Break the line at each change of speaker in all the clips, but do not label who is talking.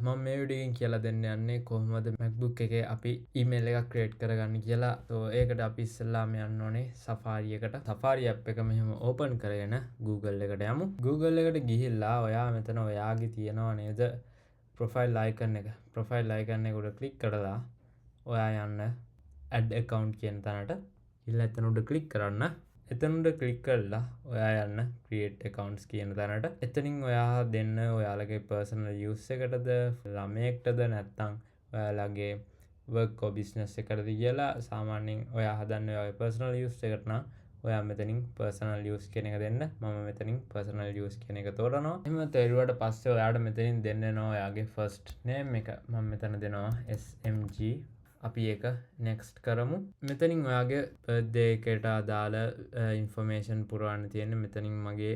මම මේ වීඩියෝකින් කියලා දෙන්න යන්නේ කොහොමද MacBook එකේ අපි email එකක් create කරගන්නේ කියලා. So ඒකට අපි ඉස්සෙල්ලාම යන්න ඕනේ Safari එකට. Safari app එක මෙහෙම open කරගෙන Google එකට යමු. Google එකට ගිහිල්ලා ඔයා මෙතන ඔයාගේ තියෙනවා නේද profile icon එක. Profile icon එක උඩ click කරලා ඔයා යන්න add account කියන තැනට. ඊළඟ එතන උඩ click කරන්න. එතනට ක්ලික් කරලා ඔයා යන්න create accounts කියන තැනට. එතනින් ඔයා දෙන්න ඔයාලගේ personal use එකටද ළමයෙක්ටද නැත්නම් ඔයාලගේ work or business එකටද කියලා. සාමාන්‍යයෙන් ඔයා හදන්නේ ඔයාගේ personal use එකට නම් ඔයා මෙතනින් personal use කියන එක දෙන්න. මම මෙතනින් personal use කියන එක තෝරනවා. එහෙම තේරුවාට පස්සේ ඔයාට මෙතනින් දෙන්න වෙනවා ඔයාගේ first name එක. මම මෙතන දෙනවා SMG. අපි ඒක next කරමු. මෙතනින් ඔයාගේ birthday එකට අදාළ information පුරවන්න තියෙන්නේ. මෙතනින් මගේ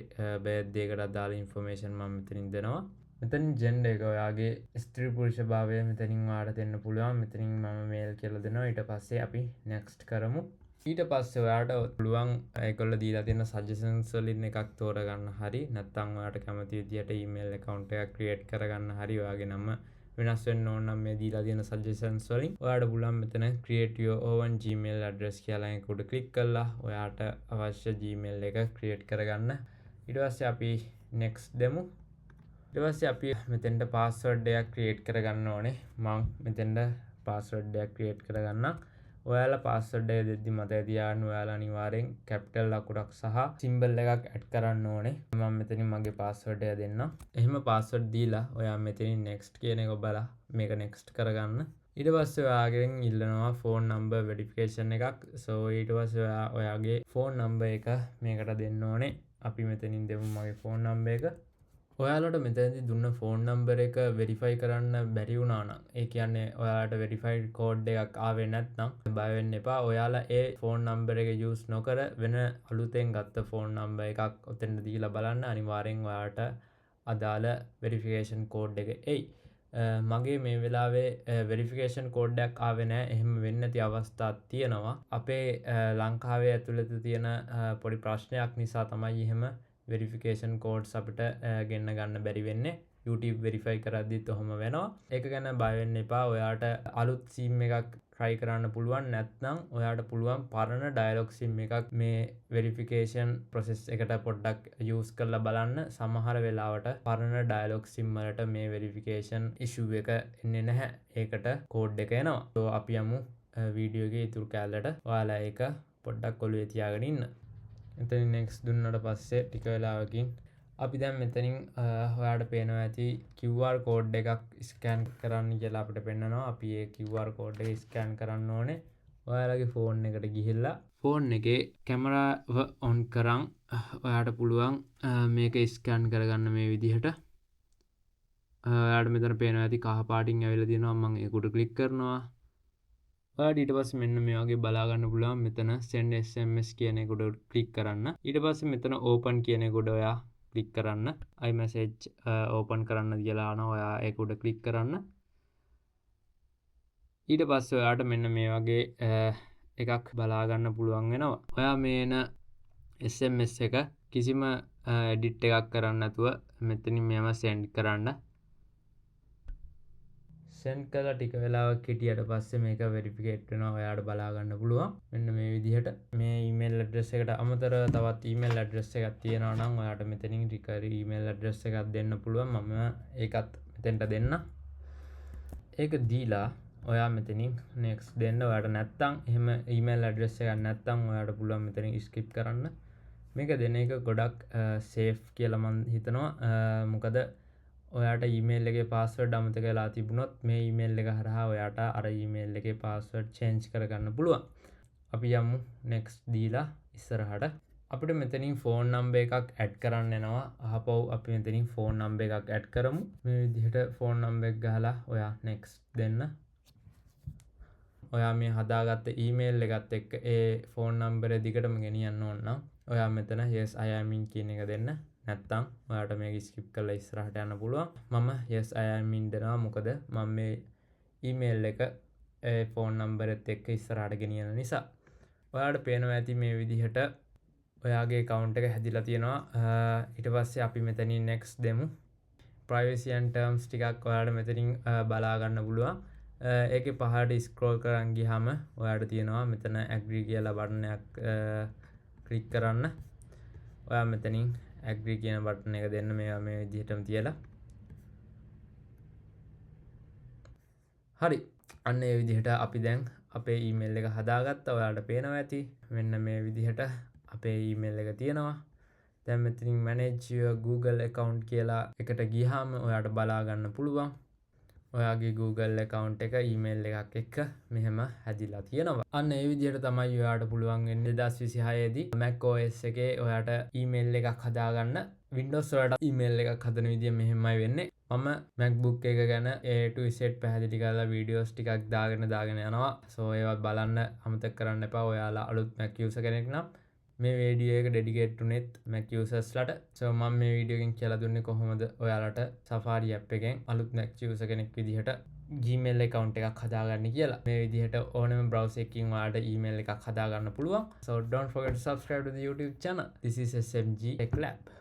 birthday එකට අදාළ information මම මෙතනින් දෙනවා. මෙතනින් gender එක ඔයාගේ ස්ත්‍රී පුරුෂ භාවය මෙතනින් ඔයාලට දෙන්න පුළුවන්. මෙතනින් මම male කියලා දෙනවා. ඊට පස්සේ අපි next කරමු. ඊට පස්සේ ඔයාට පුළුවන් ඒගොල්ලෝ දීලා තියෙන suggestions වලින් එකක් තෝරගන්න හරි නැත්නම් ඔයාට කැමති විදියට email account එකක් create කරගන්න හරි ඔයාගේ නම වෙනස් වෙන්න ඕන නම් මේ දීලා තියෙන suggestions වලින් ඔයාට පුළුවන් මෙතන create your own gmail address කියලා එක උඩ click කරලා ඔයාට අවශ්‍ය gmail එක create කරගන්න. ඊට පස්සේ අපි next දෙමු. ඊට පස්සේ අපි මෙතෙන්ට password එකක් create කරගන්න ඕනේ. මම මෙතෙන්ට password එකක් create කරගන්නම්. ඔයාලා password එක දෙද්දි මතක තියාගන්න ඔයාලා අනිවාර්යෙන් capital ලකුණක් සහ symbol එකක් add කරන්න ඕනේ. මම මෙතනින් මගේ password එක දෙන්නම්. එහෙම password දීලා ඔයා මෙතනින් next කියන එක ඔබලා මේක next කරගන්න. ඊට පස්සේ ඔයාගෙන් ඉල්ලනවා phone number verification එකක්. so ඊට පස්සේ ඔයාගේ phone number එක මේකට දෙන්න ඕනේ. අපි මෙතනින් දෙමු මගේ phone number එක. ඔයාලට මෙතනදී දුන්න phone number එක verify කරන්න බැරි වුණා නම් ඒ කියන්නේ ඔයාලට verified code එකක් ආවේ නැත්නම් බය වෙන්න එපා. ඔයාලා ඒ phone number එක use නොකර වෙන අලුතෙන් ගත්ත phone number එකක් ඔතෙන්ට දීලා බලන්න. අනිවාර්යෙන් ඔයාලට අදාළ verification code එක එයි. මගේ මේ වෙලාවේ verification code එකක් ආවේ නැහැ. එහෙම වෙන්නේ නැති අවස්ථාවක් තියෙනවා. අපේ ලංකාවේ ඇතුළත තියෙන පොඩි ප්‍රශ්නයක් නිසා තමයි එහෙම verification codes අපිට ගෙන්න ගන්න බැරි වෙන්නේ. YouTube verify කරද්දිත් ඔහොම වෙනවා. ඒක ගැන බය වෙන්න එපා. ඔයාට අලුත් SIM එකක් try කරන්න පුළුවන්. නැත්නම් ඔයාට පුළුවන් පරණ dialog SIM එකක් මේ verification process එකට පොඩ්ඩක් use කරලා බලන්න. සමහර වෙලාවට පරණ dialog SIM වලට මේ verification issue එක එන්නේ නැහැ. ඒකට code එක එනවා. so අපි යමු වීඩියෝ එකේ ඉතුරු කැලලට. ඔයාලා ඒක පොඩ්ඩක් ඔළුවේ තියාගෙන ඉන්න. එතනින් next දුන්නට පස්සේ ටික වෙලාවකින් අපි දැන් මෙතනින් ඔයාලට පේනවා ඇති QR code එකක් scan කරන්න කියලා අපිට පෙන්නනවා. අපි ඒ QR code එක scan කරන්න ඕනේ. ඔයාලගේ phone එකට ගිහිල්ලා phone එකේ කැමරාව on කරන් ඔයාලට පුළුවන් මේක scan කරගන්න මේ විදිහට. ඔයාලට මෙතන පේනවා ඇති කහ පාටින් ඇවිල්ලා තියෙනවා. මම ඒක උඩ click කරනවා. ඔයාලට ඊට පස්සේ මෙන්න මේ වගේ බලා ගන්න පුළුවන්. මෙතන send SMS කියන එක උඩ click කරන්න. ඊට පස්සේ මෙතන open කියන එක උඩ ඔයා click කරන්න. iMessage open කරන්න කියලා අහනවා. ඔයා ඒක උඩ click කරන්න. ඊට පස්සේ ඔයාට මෙන්න මේ වගේ එකක් බලා ගන්න පුළුවන් වෙනවා. ඔයා මේන SMS එක කිසිම edit එකක් කරන්න නැතුව මෙතනින් මේව send කරන්න. send කළා ටික වෙලාවක් හිටියට පස්සේ මේක verify වෙනවා. ඔයාලට බලා ගන්න පුළුවන්. මෙන්න මේ විදිහට මේ email address එකට අමතරව තවත් email address එකක් තියෙනවා නම් ඔයාලට මෙතනින් recovery email address එකක් දෙන්න පුළුවන්. මම ඒකත් මෙතෙන්ට දෙන්න. ඒක දීලා ඔයා මෙතනින් next දෙන්න. ඔයාලට නැත්තම් එහෙම email address එකක් නැත්තම් ඔයාලට පුළුවන් මෙතනින් skip කරන්න. මේක දෙන එක ගොඩක් safe කියලා මම හිතනවා. මොකද ඔයාට email එකේ password අමතක වෙලා තිබුණොත් මේ email එක හරහා ඔයාට අර email එකේ password change කරගන්න පුළුවන්. අපි යමු next දීලා ඉස්සරහට. අපිට මෙතනින් phone number එකක් add කරන්න එනවා. අහපව් අපි මෙතනින් phone number එකක් add කරමු. මේ විදිහට phone number එක ගහලා ඔයා next දෙන්න. ඔයා මේ හදාගත්ත email එකත් එක්ක ඒ phone number එක දිගටම ගෙනියන්න ඕන නම් ඔයා මෙතන yes I am in කියන එක දෙන්න. නැත්තම් ඔයාට මේක skip කරලා ඉස්සරහට යන්න පුළුවන්. මම yes I am in දෙනවා. මොකද මම මේ email එක ඒ phone number එකත් එක්ක ඉස්සරහට ගෙනියන නිසා. ඔයාලට පේනවා ඇති මේ විදිහට ඔයාගේ account එක හැදිලා තියෙනවා. ඊට පස්සේ අපි මෙතනින් next දෙමු. privacy and terms ටිකක් ඔයාලට මෙතනින් බලා ගන්න පුළුවන්. ඒකේ පහළට ස්ක්‍රෝල් කරන් ගියාම ඔයාලට තියෙනවා මෙතන agree කියලා බටන් එකක් ක්ලික් කරන්න. ඔයා මෙතනින් agree කියන බටන් එක දෙන්න මේවා මේ විදිහටම තියලා. හරි. අන්න ඒ විදිහට අපි දැන් අපේ ඊමේල් එක හදාගත්තා. ඔයාලට පේනවා ඇති. මෙන්න මේ විදිහට අපේ ඊමේල් එක තියෙනවා. දැන් මෙතනින් manage your Google account කියලා එකට ගියාම ඔයාලට බලා ගන්න පුළුවන්. ඔයාගේ Google account එක email එකක් එක්ක මෙහෙම හැදිලා තියෙනවා. අන්න ඒ විදිහට තමයි ඔයාලට පුළුවන් වෙන්නේ 2026 දී Mac OS එකේ ඔයාලට email එකක් හදාගන්න. Windows වලට email එකක් හදන විදිය මෙහෙමයි වෙන්නේ. මම MacBook එක ගැන A to Z පැහැදිලි කරලා videos ටිකක් දාගෙන යනවා. so ඒවා බලන්න අමතක කරන්න එපා. ඔයාලා අලුත් Mac user කෙනෙක් නම් මේ වීඩියෝ එක ඩෙඩිකේට් උනේත් Mac usersලට. so මම මේ වීඩියෝ එකෙන් කියලා දුන්නේ කොහොමද ඔයාලට Safari app එකෙන් අලුත් Mac user කෙනෙක් විදිහට Gmail account එකක් හදාගන්න කියලා. මේ විදිහට ඕනම browser එකකින් ඔයාලට email එකක් හදාගන්න පුළුවන්. so don't forget to subscribe to the YouTube channel. This is SMG Tech Lab.